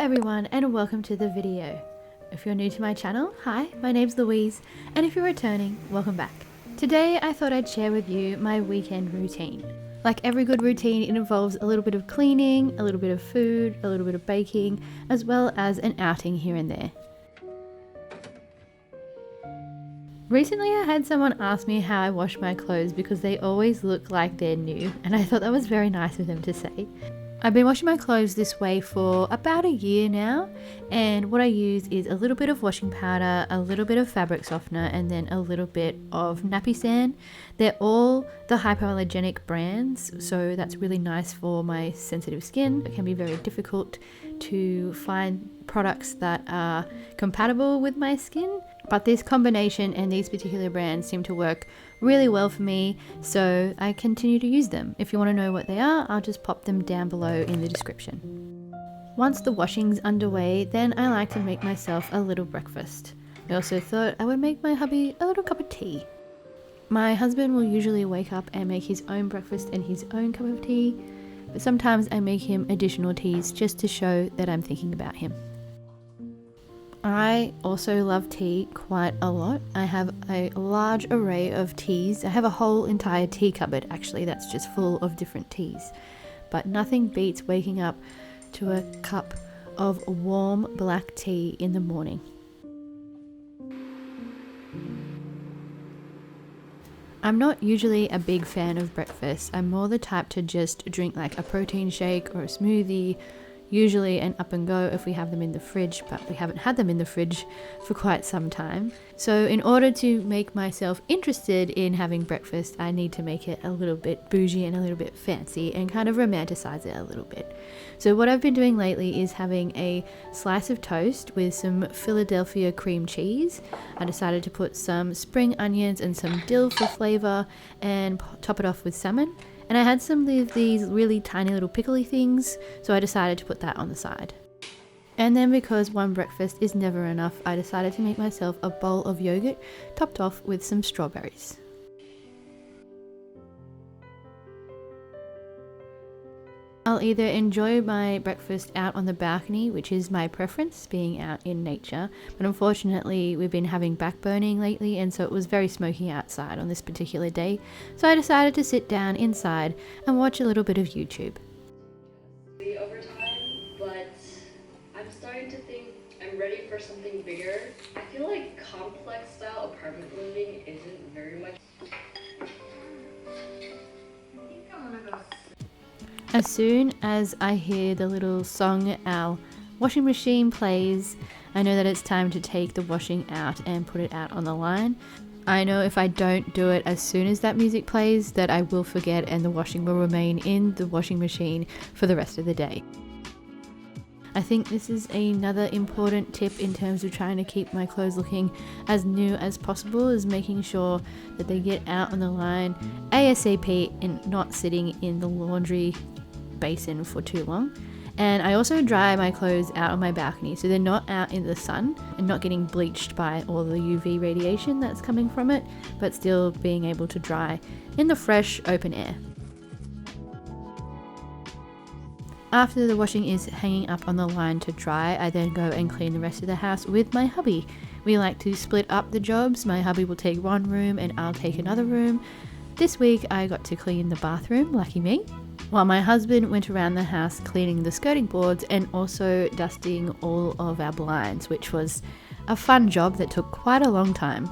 everyone and welcome to the video. If you're new to my channel, hi, my name's Louise, and if you're returning, welcome back. Today I thought I'd share with you my weekend routine. Like every good routine, it involves a little bit of cleaning, a little bit of food, a little bit of baking, as well as an outing here and there. Recently I had someone ask me how I wash my clothes because they always look like they're new, and I thought that was very nice of them to say. I've been washing my clothes this way for about a year now, and what I use is a little bit of washing powder, a little bit of fabric softener, and then a little bit of nappy sand. They're all the hypoallergenic brands, so that's really nice for my sensitive skin. It can be very difficult to find products that are compatible with my skin, but this combination and these particular brands seem to work really well for me, so I continue to use them. If you want to know what they are, I'll just pop them down below in the description. Once the washing's underway, then I like to make myself a little breakfast. I also thought I would make my hubby a little cup of tea. My husband will usually wake up and make his own breakfast and his own cup of tea, but sometimes I make him additional teas just to show that I'm thinking about him. I also love tea quite a lot. I have a large array of teas. I have a whole entire tea cupboard actually that's just full of different teas. But nothing beats waking up to a cup of warm black tea in the morning. I'm not usually a big fan of breakfast. I'm more the type to just drink like a protein shake or a smoothie, usually an up and go if we have them in the fridge, but we haven't had them in the fridge for quite some time. So in order to make myself interested in having breakfast, I need to make it a little bit bougie and a little bit fancy and kind of romanticize it a little bit. So what I've been doing lately is having a slice of toast with some Philadelphia cream cheese. I decided to put some spring onions and some dill for flavor and top it off with salmon. And I had some of these really tiny little pickly things, so I decided to put that on the side. And then because one breakfast is never enough, I decided to make myself a bowl of yogurt topped off with some strawberries. I'll either enjoy my breakfast out on the balcony, which is my preference, being out in nature, but unfortunately we've been having back burning lately, and so it was very smoky outside on this particular day, so I decided to sit down inside and watch a little bit of YouTube. Over time, but I'm starting to think I'm ready for something bigger. I feel like complex style apartment living isn't very much. As soon as I hear the little song our washing machine plays, I know that it's time to take the washing out and put it out on the line. I know if I don't do it as soon as that music plays that I will forget and the washing will remain in the washing machine for the rest of the day. I think this is another important tip in terms of trying to keep my clothes looking as new as possible, is making sure that they get out on the line ASAP and not sitting in the laundry basin for too long. And I also dry my clothes out on my balcony so they're not out in the sun and not getting bleached by all the UV radiation that's coming from it, but still being able to dry in the fresh open air. After the washing is hanging up on the line to dry, I then go and clean the rest of the house with my hubby. We like to split up the jobs. My hubby will take one room and I'll take another room. This week I got to clean the bathroom, lucky me, while my husband went around the house cleaning the skirting boards and also dusting all of our blinds, which was a fun job that took quite a long time.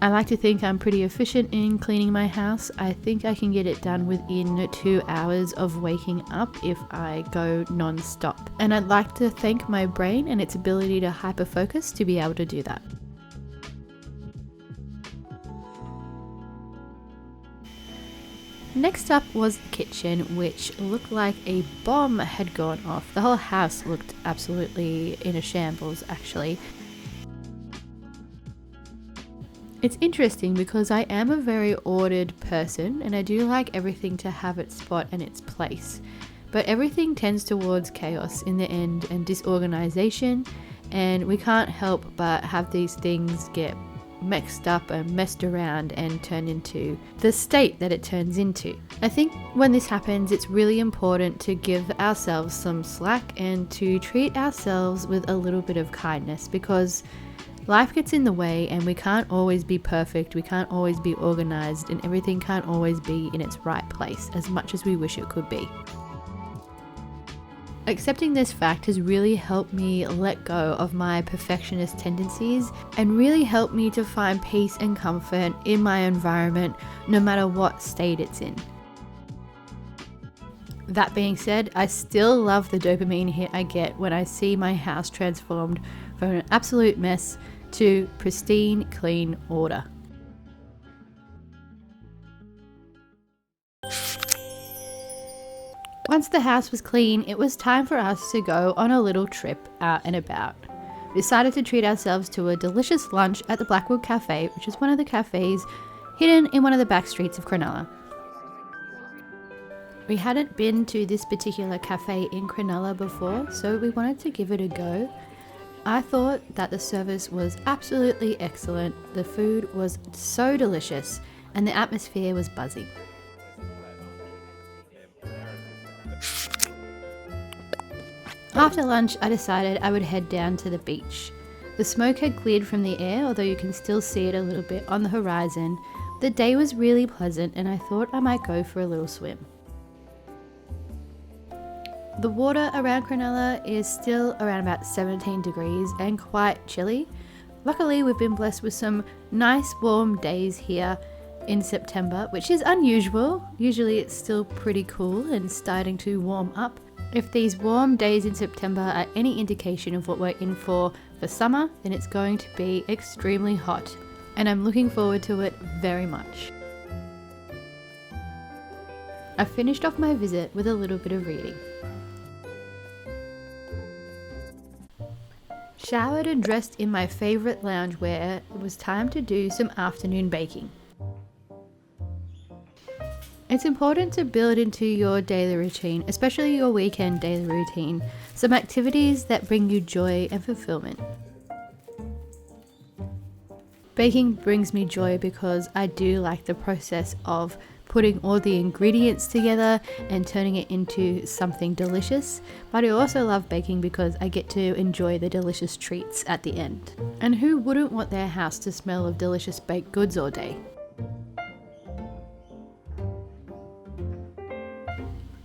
I like to think I'm pretty efficient in cleaning my house. I think I can get it done within 2 hours of waking up if I go non-stop. And I'd like to thank my brain and its ability to hyper-focus to be able to do that. Next up was the kitchen, which looked like a bomb had gone off. The whole house looked absolutely in a shambles actually. It's interesting because I am a very ordered person and I do like everything to have its spot and its place. But everything tends towards chaos in the end and disorganization, and we can't help but have these things get mixed up and messed around and turned into the state that it turns into. I think when this happens, it's really important to give ourselves some slack and to treat ourselves with a little bit of kindness, because life gets in the way and we can't always be perfect, we can't always be organized, and everything can't always be in its right place as much as we wish it could be. Accepting this fact has really helped me let go of my perfectionist tendencies and really helped me to find peace and comfort in my environment, no matter what state it's in. That being said, I still love the dopamine hit I get when I see my house transformed from an absolute mess to pristine, clean order. Once the house was clean, it was time for us to go on a little trip out and about. We decided to treat ourselves to a delicious lunch at the Blackwood Cafe, which is one of the cafes hidden in one of the back streets of Cronulla. We hadn't been to this particular cafe in Cronulla before, so we wanted to give it a go. I thought that the service was absolutely excellent, the food was so delicious, and the atmosphere was buzzing. After lunch, I decided I would head down to the beach. The smoke had cleared from the air, although you can still see it a little bit on the horizon. The day was really pleasant and I thought I might go for a little swim. The water around Cronulla is still around about 17 degrees and quite chilly. Luckily, we've been blessed with some nice warm days here in September, which is unusual. Usually it's still pretty cool and starting to warm up. If these warm days in September are any indication of what we're in for summer, then it's going to be extremely hot, and I'm looking forward to it very much. I finished off my visit with a little bit of reading. Showered and dressed in my favourite loungewear, it was time to do some afternoon baking. It's important to build into your daily routine, especially your weekend daily routine, some activities that bring you joy and fulfillment. Baking brings me joy because I do like the process of putting all the ingredients together and turning it into something delicious, but I also love baking because I get to enjoy the delicious treats at the end. And who wouldn't want their house to smell of delicious baked goods all day?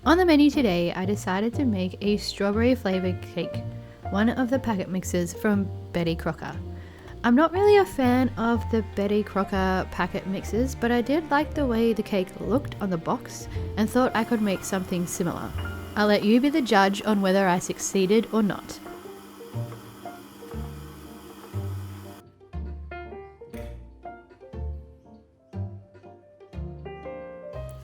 On the menu today, I decided to make a strawberry flavoured cake, one of the packet mixes from Betty Crocker. I'm not really a fan of the Betty Crocker packet mixes, but I did like the way the cake looked on the box and thought I could make something similar. I'll let you be the judge on whether I succeeded or not.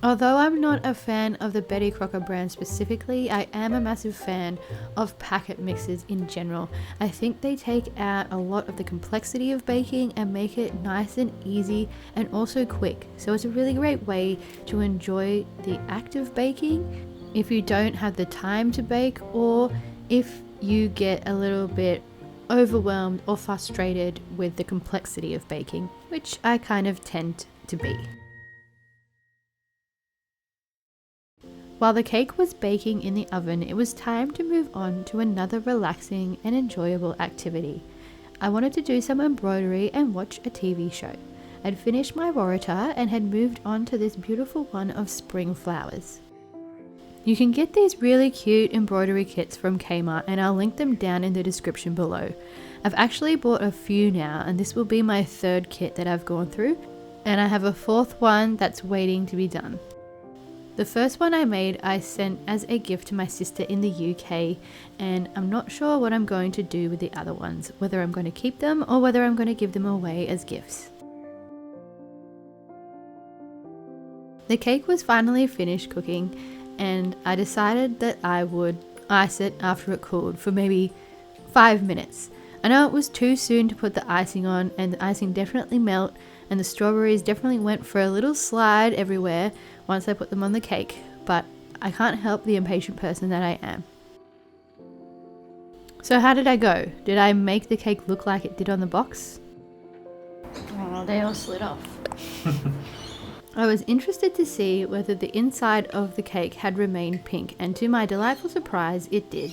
Although I'm not a fan of the Betty Crocker brand specifically, I am a massive fan of packet mixes in general. I think they take out a lot of the complexity of baking and make it nice and easy and also quick. So it's a really great way to enjoy the act of baking if you don't have the time to bake, or if you get a little bit overwhelmed or frustrated with the complexity of baking, which I kind of tend to be. While the cake was baking in the oven, it was time to move on to another relaxing and enjoyable activity. I wanted to do some embroidery and watch a TV show. I'd finished my Waratah and had moved on to this beautiful one of spring flowers. You can get these really cute embroidery kits from Kmart, and I'll link them down in the description below. I've actually bought a few now, and this will be my third kit that I've gone through, and I have a fourth one that's waiting to be done. The first one I made I sent as a gift to my sister in the UK, and I'm not sure what I'm going to do with the other ones, whether I'm going to keep them or whether I'm going to give them away as gifts. The cake was finally finished cooking, and I decided that I would ice it after it cooled for maybe 5 minutes. I know it was too soon to put the icing on, and the icing definitely melted, and the strawberries definitely went for a little slide everywhere once I put them on the cake, but I can't help the impatient person that I am. So how did I go? Did I make the cake look like it did on the box? They all slid off. I was interested to see whether the inside of the cake had remained pink, and to my delightful surprise, it did.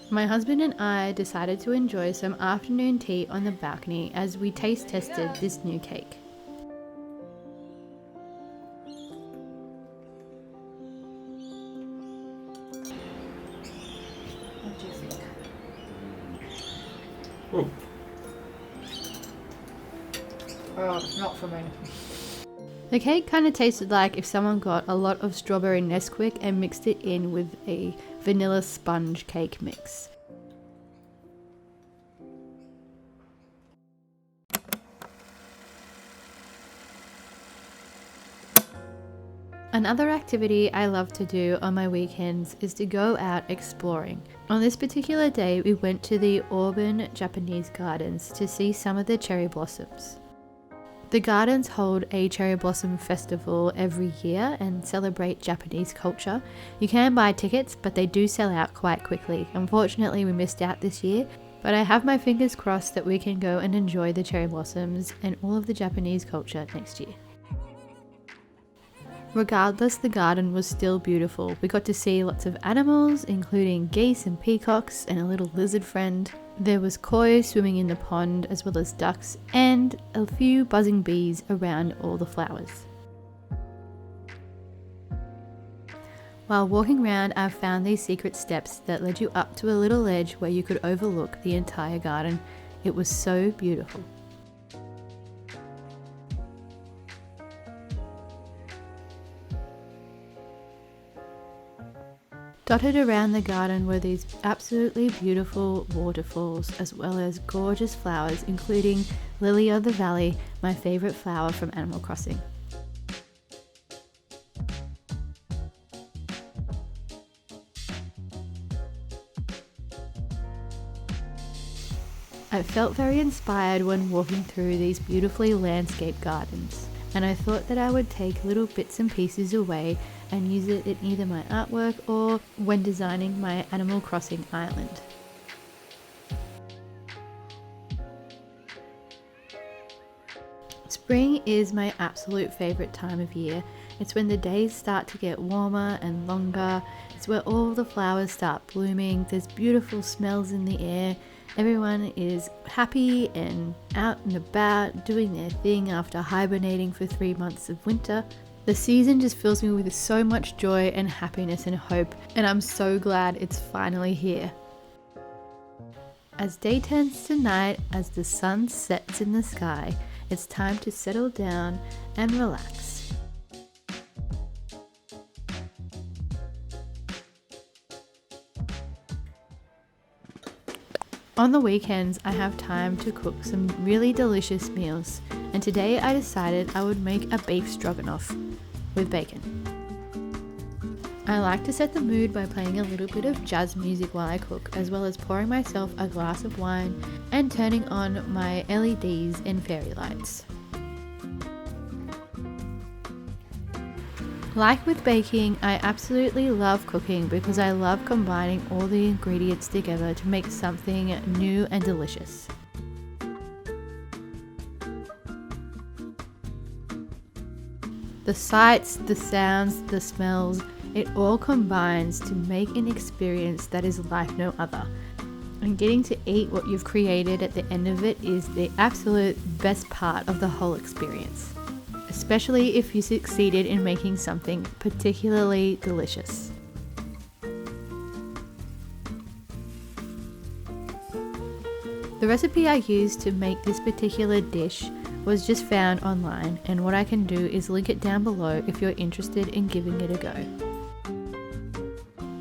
My husband and I decided to enjoy some afternoon tea on the balcony as we taste tested this new cake. What do you think? Oh. Oh, not for me. The cake kind of tasted like if someone got a lot of strawberry Nesquik and mixed it in with a vanilla sponge cake mix. Another activity I love to do on my weekends is to go out exploring. On this particular day, we went to the Aurbun Japanese gardens to see some of the cherry blossoms. The gardens hold a cherry blossom festival every year and celebrate Japanese culture. You can buy tickets, but they do sell out quite quickly. Unfortunately, we missed out this year, but I have my fingers crossed that we can go and enjoy the cherry blossoms and all of the Japanese culture next year. Regardless, the garden was still beautiful. We got to see lots of animals, including geese and peacocks and a little lizard friend. There was koi swimming in the pond, as well as ducks, and a few buzzing bees around all the flowers. While walking around, I found these secret steps that led you up to a little ledge where you could overlook the entire garden. It was so beautiful. Dotted around the garden were these absolutely beautiful waterfalls, as well as gorgeous flowers, including Lily of the Valley, my favourite flower from Animal Crossing. I felt very inspired when walking through these beautifully landscaped gardens, and I thought that I would take little bits and pieces away and use it in either my artwork or when designing my Animal Crossing island. Spring is my absolute favourite time of year. It's when the days start to get warmer and longer. It's where all the flowers start blooming. There's beautiful smells in the air. Everyone is happy and out and about doing their thing after hibernating for 3 months of winter. The season just fills me with so much joy and happiness and hope, and I'm so glad it's finally here. As day turns to night, as the sun sets in the sky, it's time to settle down and relax. On the weekends, I have time to cook some really delicious meals, and today I decided I would make a beef stroganoff with bacon. I like to set the mood by playing a little bit of jazz music while I cook, as well as pouring myself a glass of wine and turning on my LEDs and fairy lights. Like with baking, I absolutely love cooking because I love combining all the ingredients together to make something new and delicious. The sights, the sounds, the smells, it all combines to make an experience that is like no other. And getting to eat what you've created at the end of it is the absolute best part of the whole experience, especially if you succeeded in making something particularly delicious. The recipe I used to make this particular dish was just found online, and what I can do is link it down below if you're interested in giving it a go.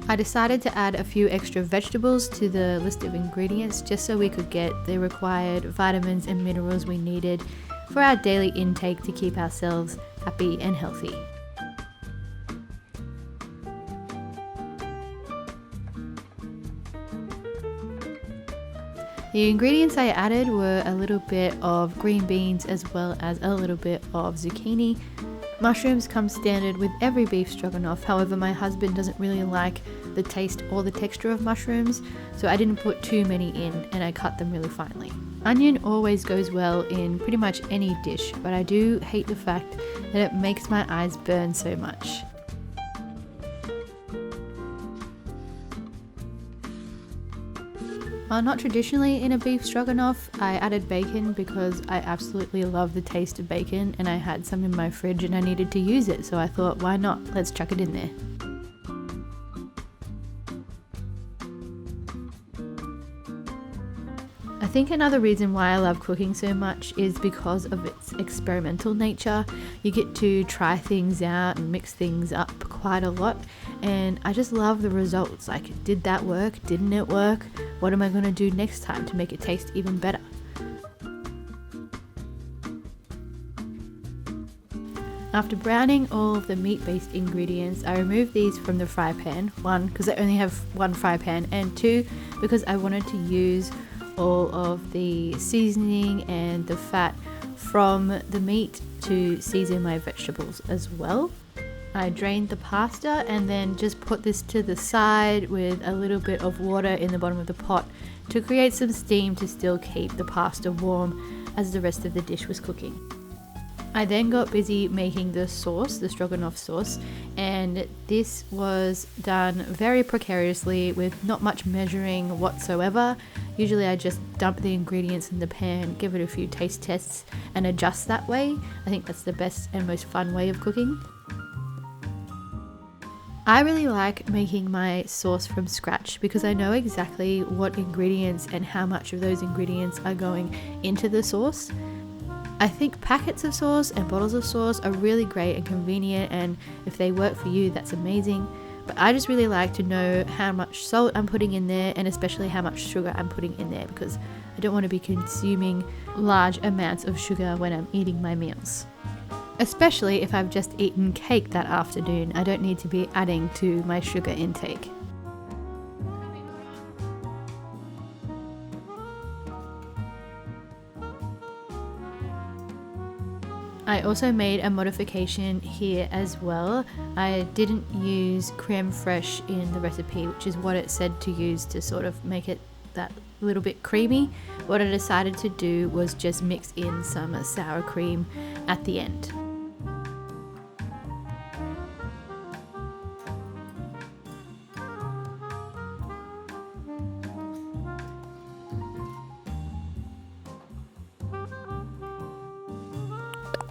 I decided to add a few extra vegetables to the list of ingredients just so we could get the required vitamins and minerals we needed for our daily intake to keep ourselves happy and healthy. The ingredients I added were a little bit of green beans as well as a little bit of zucchini. Mushrooms come standard with every beef stroganoff, however my husband doesn't really like the taste or the texture of mushrooms, so I didn't put too many in and I cut them really finely. Onion always goes well in pretty much any dish, but I do hate the fact that it makes my eyes burn so much. While not traditionally in a beef stroganoff, I added bacon because I absolutely love the taste of bacon, and I had some in my fridge and I needed to use it, so I thought, why not? Let's chuck it in there. I think another reason why I love cooking so much is because of its experimental nature. You get to try things out and mix things up quite a lot, and I just love the results. Like, did that work? Didn't it work? What am I going to do next time to make it taste even better? After browning all of the meat-based ingredients, I removed these from the fry pan. One, because I only have one fry pan, and two, because I wanted to use all of the seasoning and the fat from the meat to season my vegetables as well. I drained the pasta and then just put this to the side with a little bit of water in the bottom of the pot to create some steam to still keep the pasta warm as the rest of the dish was cooking. I then got busy making the sauce, the stroganoff sauce, and this was done very precariously with not much measuring whatsoever. Usually I just dump the ingredients in the pan, give it a few taste tests and adjust that way. I think that's the best and most fun way of cooking. I really like making my sauce from scratch because I know exactly what ingredients and how much of those ingredients are going into the sauce. I think packets of sauce and bottles of sauce are really great and convenient, and if they work for you, that's amazing. But I just really like to know how much salt I'm putting in there, and especially how much sugar I'm putting in there, because I don't want to be consuming large amounts of sugar when I'm eating my meals. Especially if I've just eaten cake that afternoon, I don't need to be adding to my sugar intake. I also made a modification here as well. I didn't use creme fraiche in the recipe, which is what it said to use to sort of make it that little bit creamy. What I decided to do was just mix in some sour cream at the end.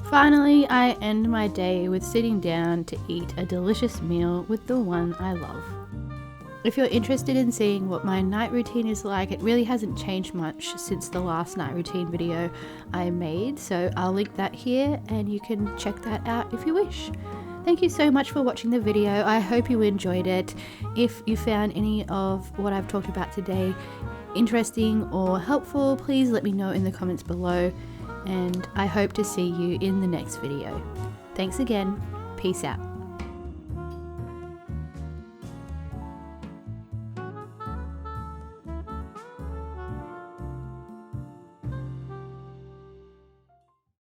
Finally, I end my day with sitting down to eat a delicious meal with the one I love. If you're interested in seeing what my night routine is like, it really hasn't changed much since the last night routine video I made, so I'll link that here and you can check that out if you wish. Thank you so much for watching the video. I hope you enjoyed it. If you found any of what I've talked about today interesting or helpful, please let me know in the comments below. And I hope to see you in the next video. Thanks again. Peace out.